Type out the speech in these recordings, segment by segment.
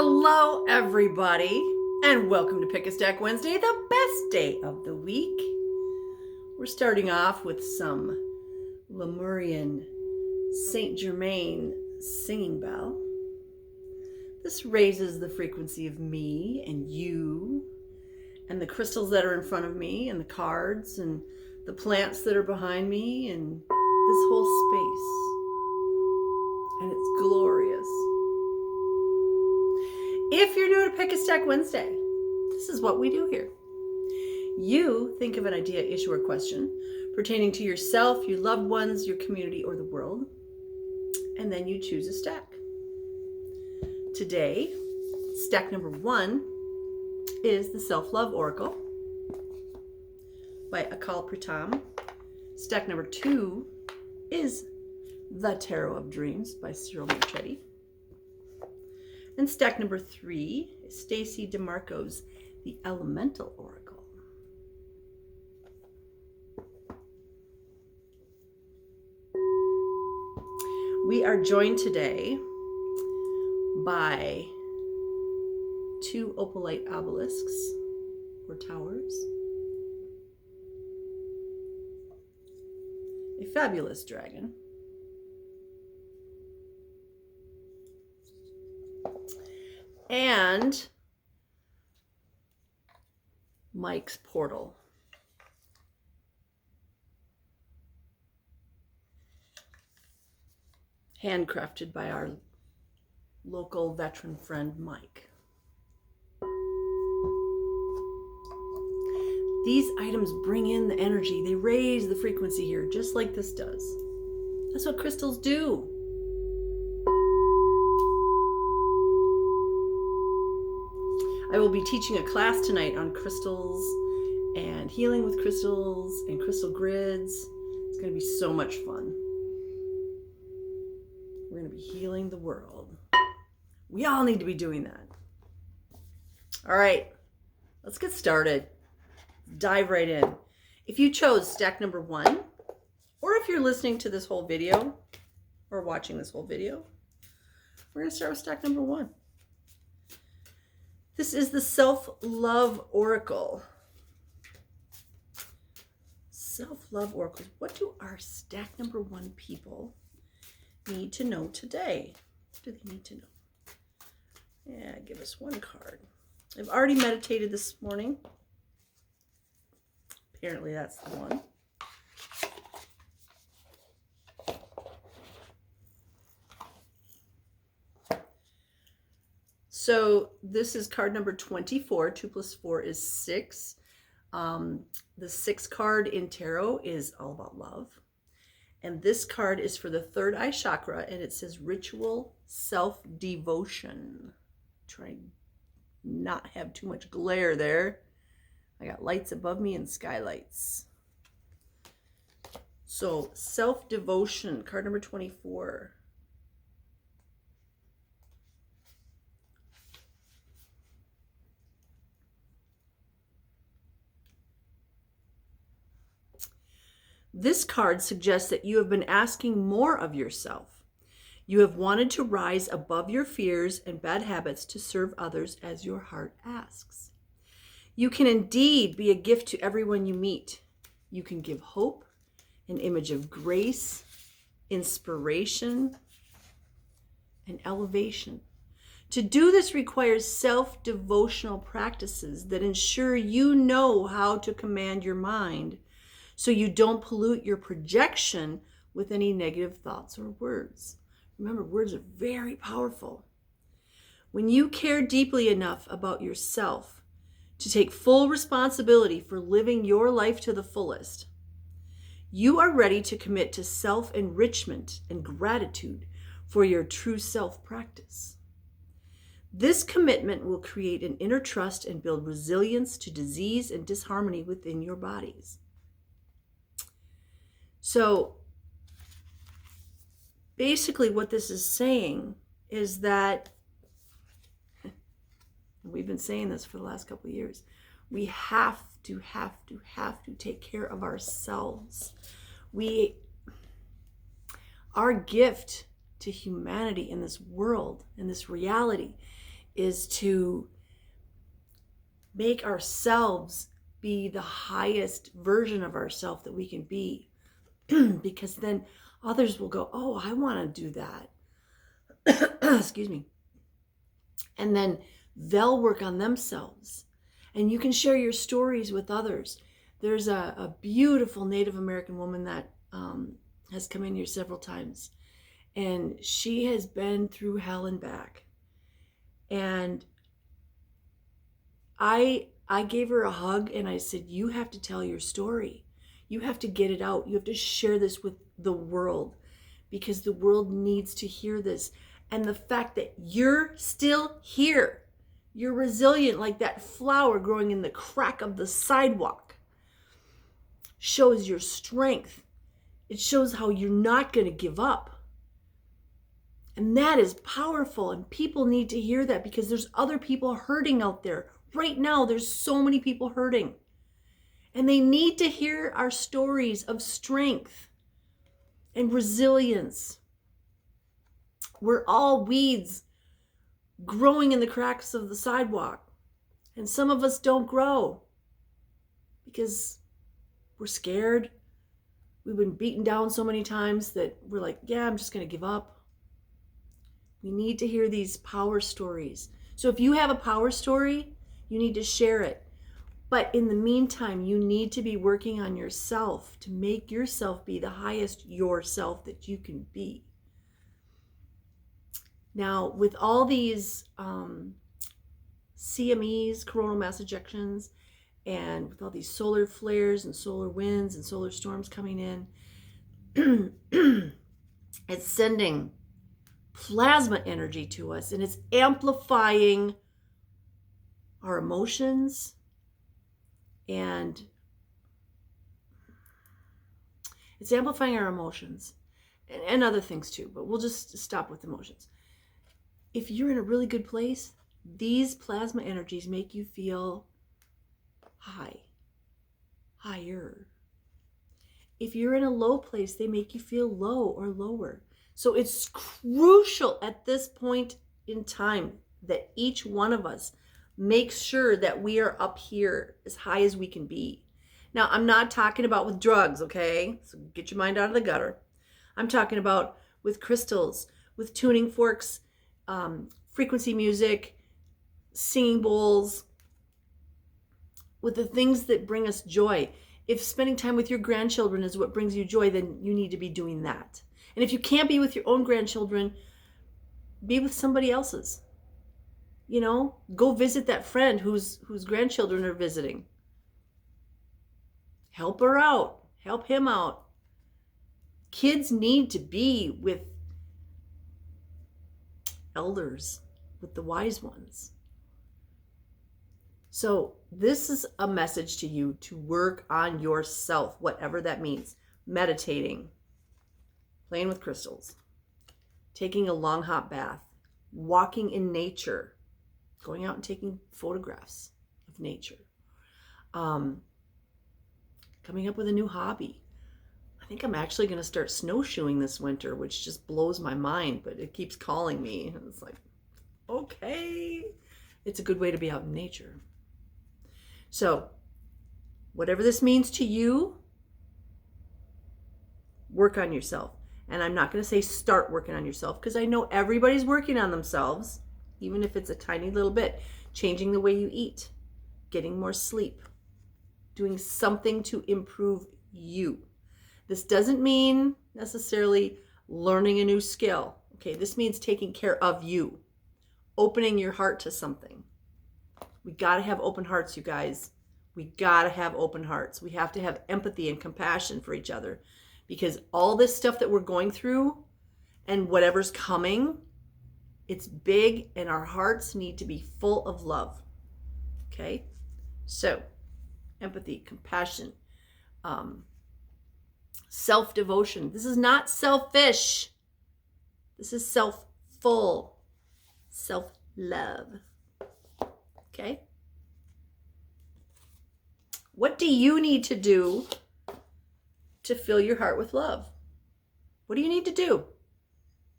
Hello, everybody, and welcome to Pick a Stack Wednesday, the best day of the week. We're starting off with some Lemurian Saint Germain singing bell. This raises the frequency of me and you and the crystals that are in front of me and the cards and the plants that are behind me and this whole space. And it's glorious. If you're new to Pick a Stack Wednesday, this is what we do here. You think of an idea, issue, or question pertaining to yourself, your loved ones, your community, or the world, and then you choose a stack. Today, stack number 1 is the Self-Love Oracle by Akal Pritam. Stack number 2 is the Tarot of Dreams by Cyril Marchetti. And stack number 3 is Stacey DeMarco's The Elemental Oracle. We are joined today by 2 opalite obelisks or towers, a fabulous dragon, and Mike's portal. Handcrafted by our local veteran friend, Mike. These items bring in the energy. They raise the frequency here, just like this does. That's what crystals do. I will be teaching a class tonight on crystals and healing with crystals and crystal grids. It's going to be so much fun. We're going to be healing the world. We all need to be doing that. All right, let's get started. Dive right in. If you chose stack number 1, or if you're listening to this whole video or watching this whole video, we're going to start with stack number 1. This is the Self-Love Oracle. Self-Love Oracle. What do our stack number 1 people need to know today? What do they need to know? Yeah, give us one card. I've already meditated this morning. Apparently that's the one. So this is card number 24. 2 plus 4 is 6. The 6th card in tarot is all about love. And this card is for the third eye chakra, and it says ritual self-devotion. Try not have too much glare there. I got lights above me and skylights. So self-devotion, card number 24. This card suggests that you have been asking more of yourself. You have wanted to rise above your fears and bad habits to serve others as your heart asks. You can indeed be a gift to everyone you meet. You can give hope, an image of grace, inspiration, and elevation. To do this requires self-devotional practices that ensure you know how to command your mind, so you don't pollute your projection with any negative thoughts or words. Remember, words are very powerful. When you care deeply enough about yourself to take full responsibility for living your life to the fullest, you are ready to commit to self-enrichment and gratitude for your true self practice. This commitment will create an inner trust and build resilience to disease and disharmony within your bodies. So basically what this is saying is that, we've been saying this for the last couple of years, we have to take care of ourselves. Our gift to humanity in this world, in this reality, is to make ourselves be the highest version of ourselves that we can be. Because then others will go, oh, I want to do that. Excuse me. And then they'll work on themselves. And you can share your stories with others. There's a beautiful Native American woman that has come in here several times. And she has been through hell and back. And I gave her a hug and I said, you have to tell your story. You have to get it out. You have to share this with the world because the world needs to hear this. And the fact that you're still here, you're resilient like that flower growing in the crack of the sidewalk, shows your strength. It shows how you're not going to give up. And that is powerful. And people need to hear that because there's other people hurting out there. Right now, there's so many people hurting. And they need to hear our stories of strength and resilience. We're all weeds growing in the cracks of the sidewalk. And some of us don't grow because we're scared. We've been beaten down so many times that we're like, yeah, I'm just going to give up. We need to hear these power stories. So if you have a power story, you need to share it. But in the meantime, you need to be working on yourself to make yourself be the highest yourself that you can be. Now, with all these CMEs, coronal mass ejections, and with all these solar flares and solar winds and solar storms coming in, it's sending plasma energy to us, and it's amplifying our emotions and it's amplifying our emotions and other things too, but we'll just stop with emotions. If you're in a really good place, these plasma energies make you feel higher. If you're in a low place, they make you feel low or lower. So it's crucial at this point in time that each one of us makes sure that we are up here as high as we can be. Now, I'm not talking about with drugs, okay? So get your mind out of the gutter. I'm talking about with crystals, with tuning forks, frequency music, singing bowls, with the things that bring us joy. If spending time with your grandchildren is what brings you joy, then you need to be doing that. And if you can't be with your own grandchildren, be with somebody else's. You know, go visit that friend whose grandchildren are visiting. Help her out. Help him out. Kids need to be with elders, with the wise ones. So this is a message to you to work on yourself, whatever that means. Meditating, playing with crystals, taking a long hot bath, walking in nature, going out and taking photographs of nature, coming up with a new hobby. I think I'm actually going to start snowshoeing this winter, which just blows my mind, but it keeps calling me. And it's like, okay, it's a good way to be out in nature. So whatever this means to you, work on yourself. And I'm not going to say start working on yourself because I know everybody's working on themselves, even if it's a tiny little bit. Changing the way you eat, getting more sleep, doing something to improve you. This doesn't mean necessarily learning a new skill. Okay, this means taking care of you, opening your heart to something. We got to have open hearts, you guys. We got to have open hearts. We have to have empathy and compassion for each other because all this stuff that we're going through and whatever's coming, it's big and our hearts need to be full of love. Okay? So, empathy, compassion, self-devotion. This is not selfish. This is self-full, self-love. Okay? What do you need to do to fill your heart with love? What do you need to do?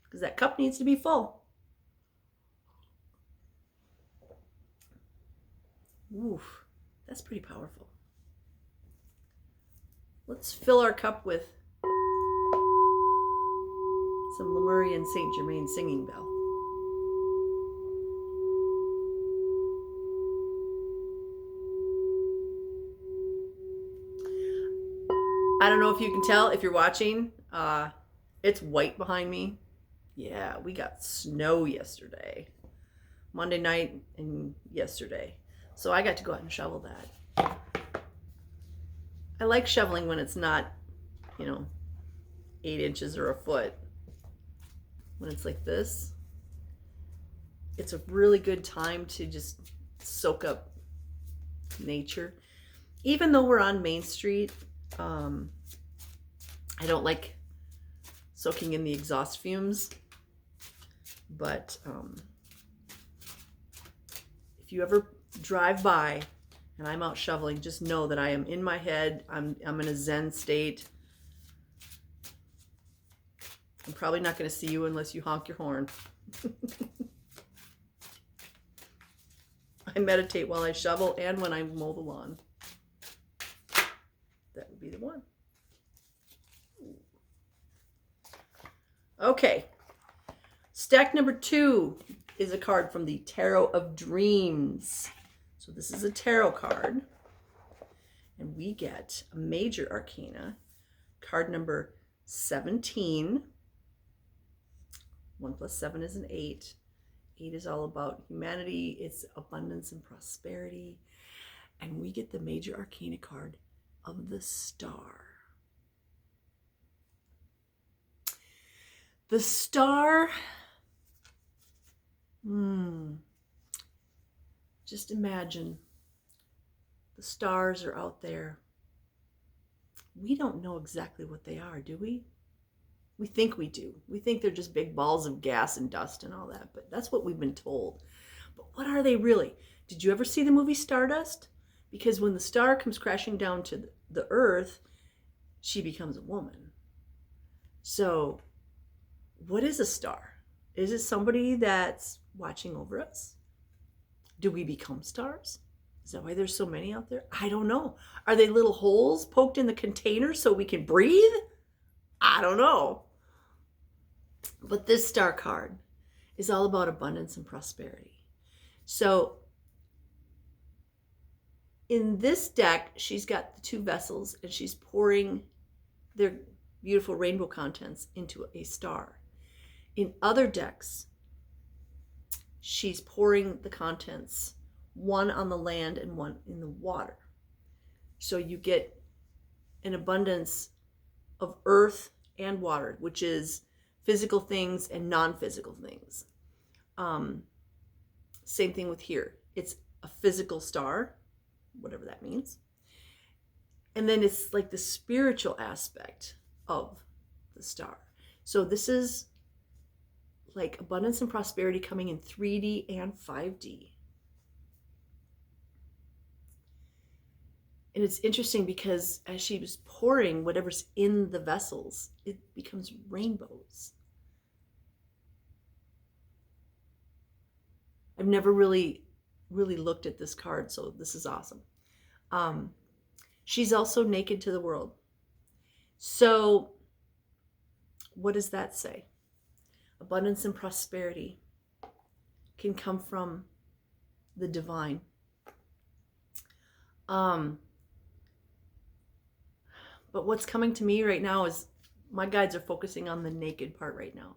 Because that cup needs to be full. Oof, that's pretty powerful. Let's fill our cup with some Lemurian Saint Germain singing bell. I don't know if you can tell if you're watching. It's white behind me. Yeah, we got snow yesterday. Monday night and yesterday. So I got to go out and shovel that. I like shoveling when it's not, 8 inches or a foot. When it's like this, it's a really good time to just soak up nature. Even though we're on Main Street, I don't like soaking in the exhaust fumes, but if you ever drive by and I'm out shoveling, just know that I am in my head. I'm in a Zen state. I'm probably not going to see you unless you honk your horn. I meditate while I shovel and when I mow the lawn. That would be the one. Okay. Stack number 2 is a card from the Tarot of Dreams. So this is a tarot card. And we get a major arcana, card number 17. 1 plus 7 is an 8. 8 is all about humanity. It's abundance and prosperity. And we get the major arcana card of the Star. The Star, just imagine the stars are out there. We don't know exactly what they are, do we? We think we do. We think they're just big balls of gas and dust and all that, but that's what we've been told. But what are they really? Did you ever see the movie Stardust? Because when the star comes crashing down to the earth, she becomes a woman. So what is a star? Is it somebody that's watching over us? Do we become stars? Is that why there's so many out there? I don't know. Are they little holes poked in the container so we can breathe? I don't know. But this star card is all about abundance and prosperity. So in this deck, she's got the 2 vessels and she's pouring their beautiful rainbow contents into a star. In other decks, she's pouring the contents, one on the land and one in the water. So you get an abundance of earth and water, which is physical things and non-physical things. Same thing with here. It's a physical star, whatever that means. And then it's like the spiritual aspect of the star. So this is like abundance and prosperity coming in 3D and 5D. And it's interesting because as she was pouring whatever's in the vessels, it becomes rainbows. I've never really looked at this card, so this is awesome. She's also naked to the world. So what does that say? Abundance and prosperity can come from the divine. But what's coming to me right now is my guides are focusing on the naked part right now.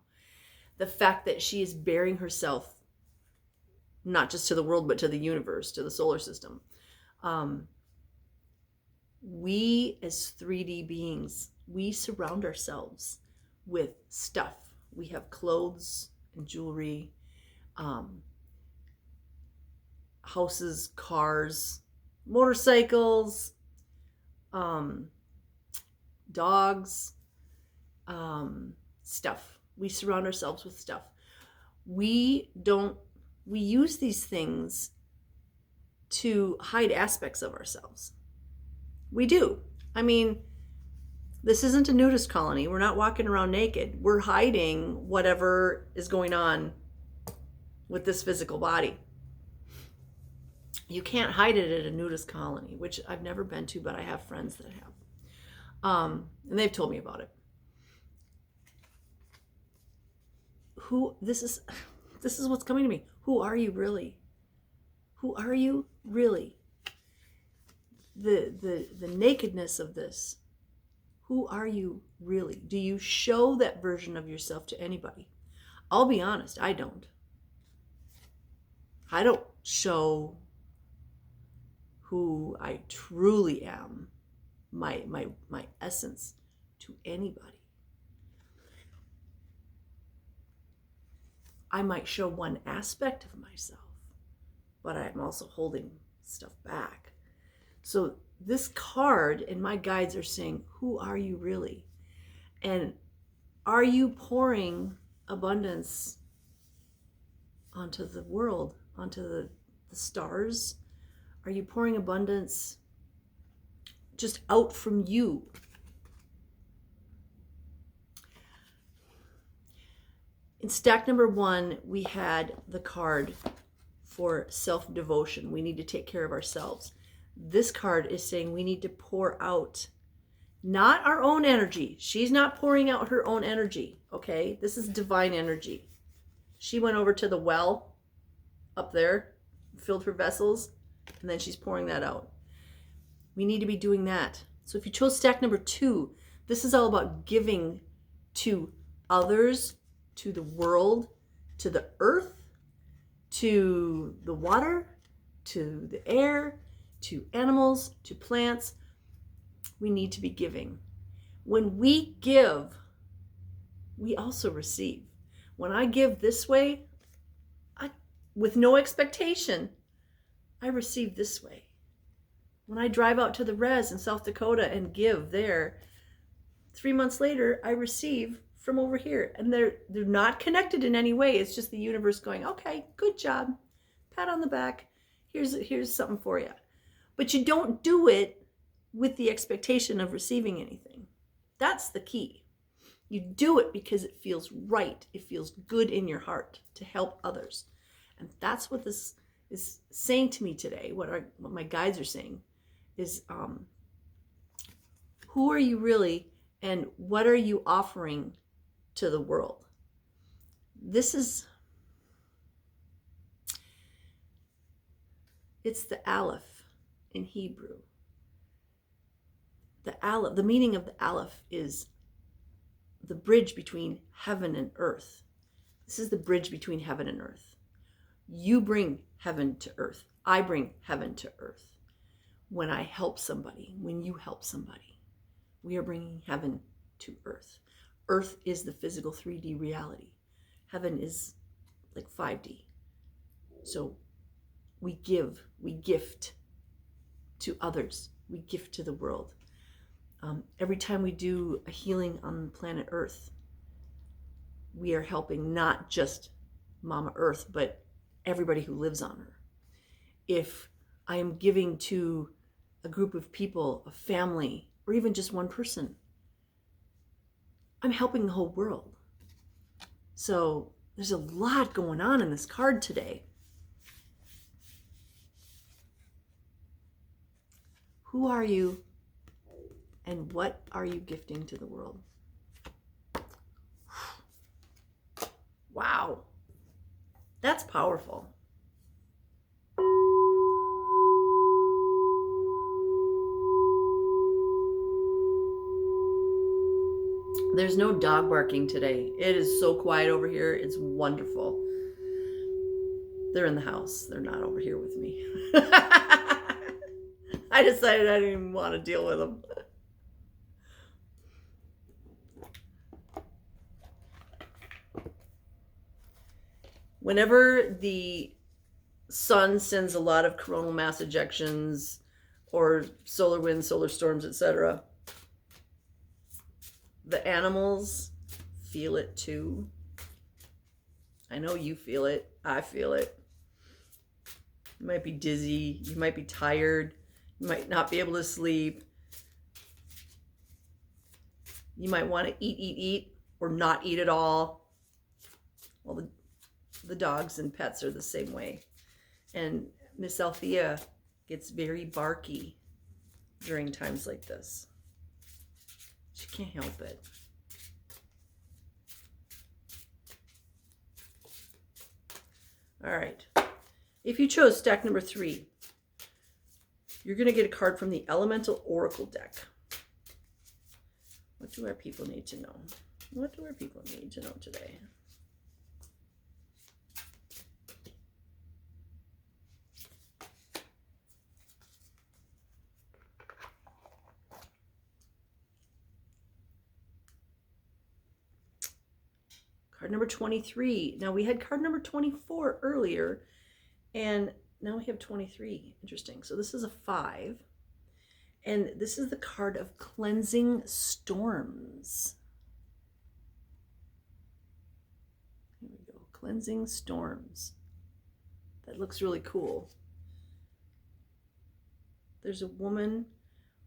The fact that she is bearing herself not just to the world, but to the universe, to the solar system. We as 3D beings, we surround ourselves with stuff. We have clothes and jewelry, houses, cars, motorcycles, dogs, stuff. We surround ourselves with stuff. We use these things to hide aspects of ourselves. We do. I mean, this isn't a nudist colony. We're not walking around naked. We're hiding whatever is going on with this physical body. You can't hide it at a nudist colony, which I've never been to, but I have friends that have. And they've told me about it. This is what's coming to me. Who are you really? Who are you really? The nakedness of this. Who are you really? Do you show that version of yourself to anybody? I'll be honest, I don't. I don't show who I truly am, my essence, to anybody. I might show one aspect of myself, but I'm also holding stuff back. So this card and my guides are saying, who are you really? And are you pouring abundance onto the world, onto the stars? Are you pouring abundance just out from you? In stack number 1, we had the card for self-devotion. We need to take care of ourselves. This card is saying we need to pour out, not our own energy. She's not pouring out her own energy, okay? This is divine energy. She went over to the well up there, filled her vessels, and then she's pouring that out. We need to be doing that. So if you chose stack number 2, this is all about giving to others, to the world, to the earth, to the water, to the air, to animals, to plants. We need to be giving. When we give, we also receive. When I give this way, with no expectation, I receive this way. When I drive out to the res in South Dakota and give there, 3 months later, I receive from over here. And they're not connected in any way. It's just the universe going, okay, good job. Pat on the back. Here's something for you. But you don't do it with the expectation of receiving anything. That's the key. You do it because it feels right. It feels good in your heart to help others. And that's what this is saying to me today. What my guides are saying is, who are you really, and what are you offering to the world? It's the Aleph in Hebrew. The Aleph, the meaning of the Aleph is the bridge between heaven and earth. This is the bridge between heaven and earth. You bring heaven to earth. I bring heaven to earth. When I help somebody, when you help somebody, we are bringing heaven to earth. Earth is the physical 3D reality. Heaven is like 5D. So we gift to others. We gift to the world. Every time we do a healing on planet Earth, we are helping not just Mama Earth, but everybody who lives on her. If I am giving to a group of people, a family, or even just one person, I'm helping the whole world. So there's a lot going on in this card today. Who are you, and what are you gifting to the world? Wow, that's powerful. There's no dog barking today. It is so quiet over here. It's wonderful. They're in the house. They're not over here with me. I decided I didn't even want to deal with them. Whenever the sun sends a lot of coronal mass ejections or solar winds, solar storms, etc., the animals feel it too. I know you feel it. I feel it. You might be dizzy. You might be tired. You might not be able to sleep. You might want to eat, or not eat at all. Well, the dogs and pets are the same way. And Miss Althea gets very barky during times like this. She can't help it. All right. If you chose stack number 3, you're going to get a card from the Elemental Oracle deck. What do our people need to know? What do our people need to know today? Card number 23. Now we had card number 24 earlier, and now we have 23. Interesting. So this is a 5. And this is the card of Cleansing Storms. Here we go. Cleansing Storms. That looks really cool. There's a woman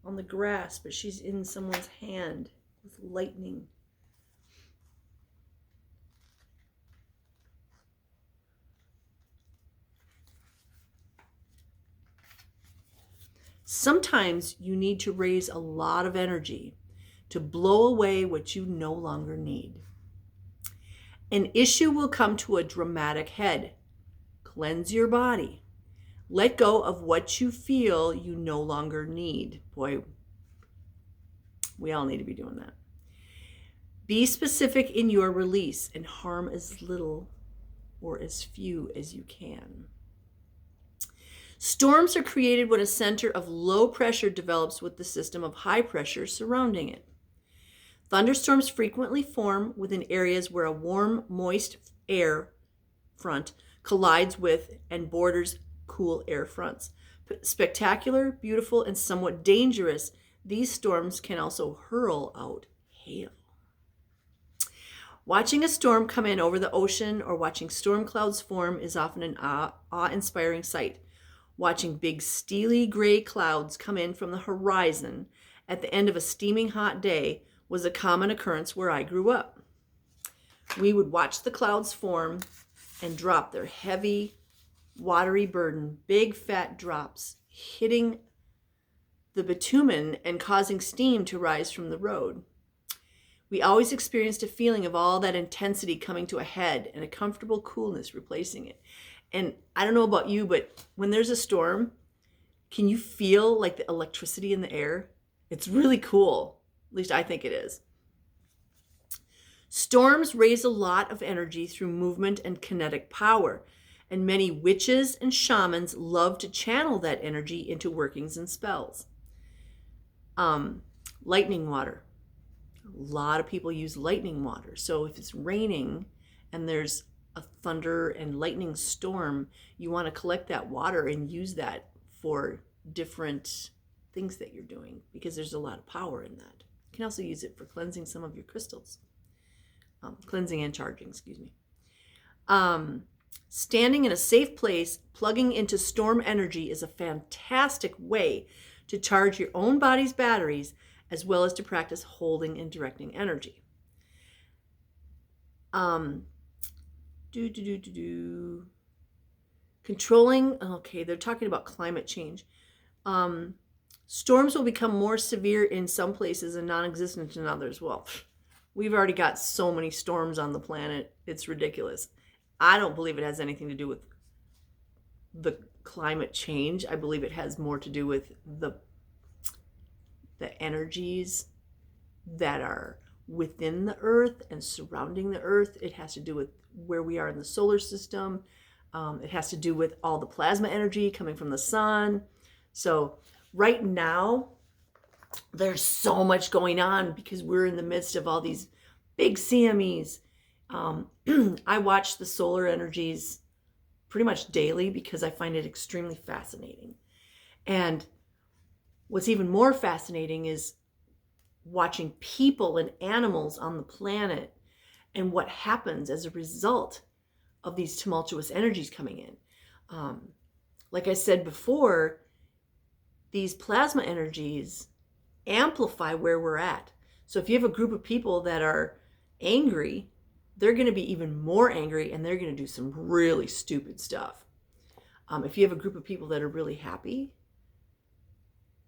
on the grass, but she's in someone's hand with lightning. Sometimes you need to raise a lot of energy to blow away what you no longer need. An issue will come to a dramatic head. Cleanse your body. Let go of what you feel you no longer need. Boy, we all need to be doing that. Be specific in your release and harm as little or as few as you can. Storms are created when a center of low pressure develops with the system of high pressure surrounding it. Thunderstorms frequently form within areas where a warm, moist air front collides with and borders cool air fronts. Spectacular, beautiful, and somewhat dangerous, these storms can also hurl out hail. Watching a storm come in over the ocean or watching storm clouds form is often an awe-inspiring sight. Watching big steely gray clouds come in from the horizon at the end of a steaming hot day was a common occurrence where I grew up. We would watch the clouds form and drop their heavy, watery burden, big fat drops hitting the bitumen and causing steam to rise from the road. We always experienced a feeling of all that intensity coming to a head and a comfortable coolness replacing it. And I don't know about you, but when there's a storm, can you feel like the electricity in the air? It's really cool. At least I think it is. Storms raise a lot of energy through movement and kinetic power, and many witches and shamans love to channel that energy into workings and spells. Lightning water. A lot of people use lightning water. So if it's raining and there's a thunder and lightning storm, you want to collect that water and use that for different things that you're doing because there's a lot of power in that. You can also use it for cleansing some of your crystals. Cleansing and charging, excuse me. Standing in a safe place, plugging into storm energy is a fantastic way to charge your own body's batteries as well as to practice holding and directing energy. Controlling, okay, they're talking about climate change. Storms will become more severe in some places and non-existent in others. Well, we've already got so many storms on the planet, it's ridiculous. I don't believe it has anything to do with the climate change. I believe it has more to do with the energies that are within the earth and surrounding the earth. It has to do with where we are in the solar system. It has to do with all the plasma energy coming from the sun. So right now, there's so much going on because we're in the midst of all these big CMEs. I watch the solar energies pretty much daily because I find it extremely fascinating. And what's even more fascinating is watching people and animals on the planet and what happens as a result of these tumultuous energies coming in. Like I said before, these plasma energies amplify where we're at. So if you have a group of people that are angry, they're going to be even more angry and they're going to do some really stupid stuff. If you have a group of people that are really happy,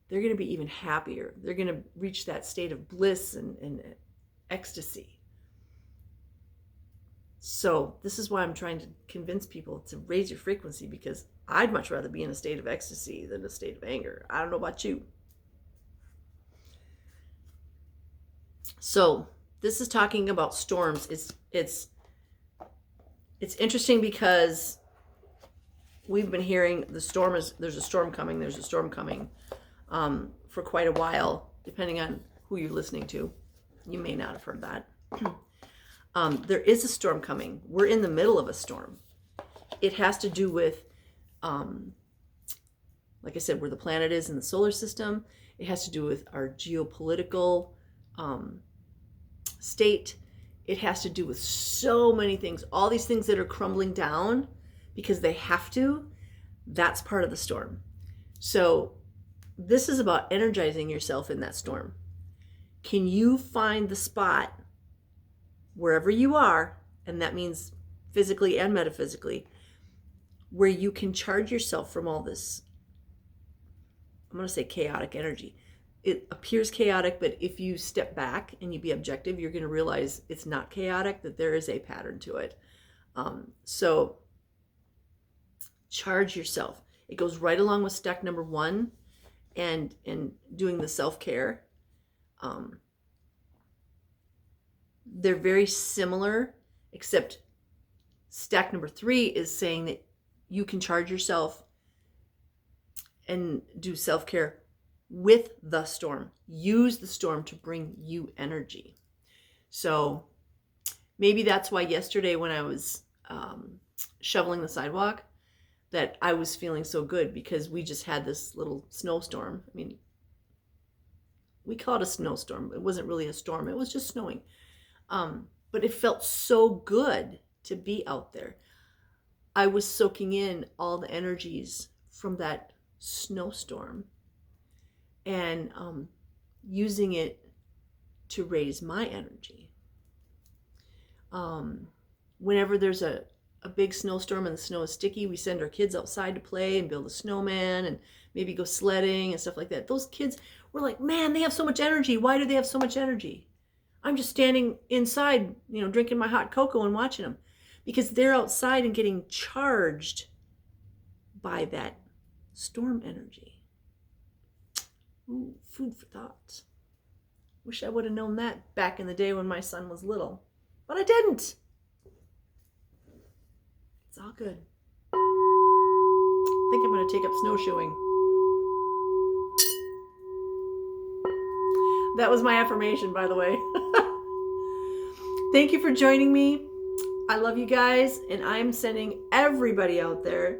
they're going to be even happier. They're going to reach that state of bliss and ecstasy. So this is why I'm trying to convince people to raise your frequency, because I'd much rather be in a state of ecstasy than a state of anger. I don't know about you. So this is talking about storms. It's interesting because we've been hearing there's a storm coming for quite a while, depending on who you're listening to. You may not have heard that. There is a storm coming. We're in the middle of a storm. It has to do with, like I said, where the planet is in the solar system. It has to do with our geopolitical state. It has to do with so many things. All these things that are crumbling down because they have to, that's part of the storm. So this is about energizing yourself in that storm. Can you find the spot wherever you are, and that means physically and metaphysically, where you can charge yourself from all this, I'm going to say chaotic energy. It appears chaotic, but if you step back and you be objective, you're going to realize it's not chaotic, that there is a pattern to it. So charge yourself. It goes right along with step number 1 and doing the self-care. They're very similar, except stack number 3 is saying that you can charge yourself and do self-care with the storm. Use the storm to bring you energy. So maybe that's why yesterday when I was shoveling the sidewalk, that I was feeling so good, because we just had this little snowstorm. I mean, we call it a snowstorm. It wasn't really a storm. It was just snowing. But it felt so good to be out there. I was soaking in all the energies from that snowstorm and using it to raise my energy. Whenever there's a big snowstorm and the snow is sticky, we send our kids outside to play and build a snowman and maybe go sledding and stuff like that. Those kids were like, man, they have so much energy. Why do they have so much energy? I'm just standing inside, drinking my hot cocoa and watching them, because they're outside and getting charged by that storm energy. Ooh, food for thought. Wish I would have known that back in the day when my son was little, but I didn't. It's all good. I think I'm going to take up snowshoeing. That was my affirmation, by the way. Thank you for joining me. I love you guys, and I'm sending everybody out there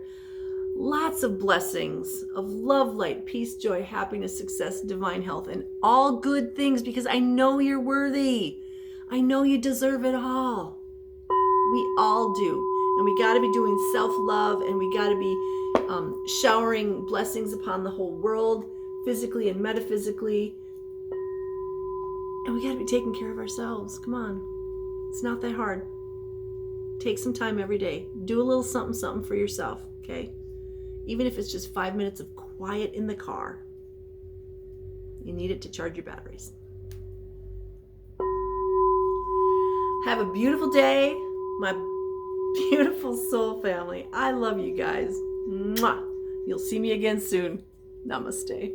lots of blessings of love, light, peace, joy, happiness, success, divine health, and all good things, because I know you're worthy. I know you deserve it all. We all do. And we got to be doing self-love, and we got to be showering blessings upon the whole world, physically and metaphysically. And we got to be taking care of ourselves. Come on. It's not that hard. Take some time every day. Do a little something, something for yourself, okay? Even if it's just 5 minutes of quiet in the car. You need it to charge your batteries. Have a beautiful day, my beautiful soul family. I love you guys. Mwah. You'll see me again soon. Namaste.